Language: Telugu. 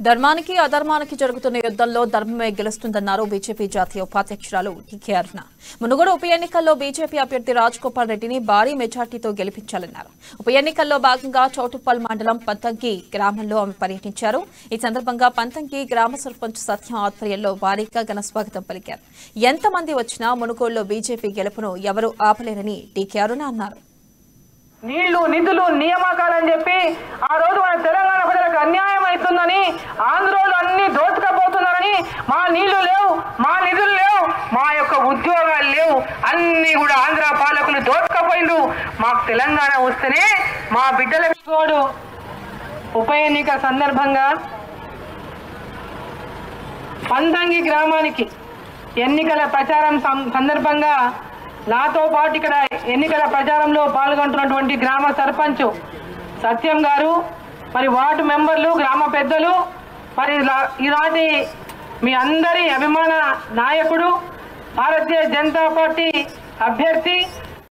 ధర్మానికి అధర్మానికి జరుగుతున్న యుద్ధంలో ధర్మమే గెలుస్తుందన్నారు బీజేపీ జాతీయ ఉపాధ్యక్షురాలు టీకే అరుణ. మునుగోడు ఉప ఎన్నికల్లో బీజేపీ అభ్యర్థి రాజగోపాల్ రెడ్డిని భారీ మెజార్టీతో గెలిపించాలన్నారు. ఉప ఎన్నికల్లో భాగంగా చౌటుప్పల్ మండలం పంతంగి గ్రామంలో ఆమె పర్యటించారు. ఈ సందర్భంగా పంతంగి గ్రామ సర్పంచ్ సత్యం ఆధ్వర్యంలో భారీగా ఘన స్వాగతం పలికారు. ఎంతమంది వచ్చినా మునుగోడులో బీజేపీ గెలుపును ఎవరూ ఆపలేరని టీకే అరుణ అన్నారు. నీళ్లు నిధులు నియామకాలని చెప్పి ఆ రోజు మన తెలంగాణ ప్రజలకు అన్యాయం అవుతుందని, ఆంధ్రోలు అన్ని దోచుకపోతున్నారని, మా నీళ్లు లేవు, మా నిధులు లేవు, మా యొక్క ఉద్యోగాలు లేవు, అన్ని కూడా ఆంధ్ర పాలకులు దోచుకపోయిండు. మాకు తెలంగాణ వస్తేనే మా బిడ్డలకు ఉప ఎన్నిక సందర్భంగా పంతంగి గ్రామానికి ఎన్నికల ప్రచారం సందర్భంగా నాతో పాటు ఇక్కడ ఎన్నికల ప్రచారంలో పాల్గొంటున్నటువంటి గ్రామ సర్పంచ్ సత్యం గారు, మరి వార్డు మెంబర్లు, గ్రామ పెద్దలు, మరి ఈనాటి మీ అందరి అభిమాన నాయకుడు భారతీయ జనతా పార్టీ అభ్యర్థి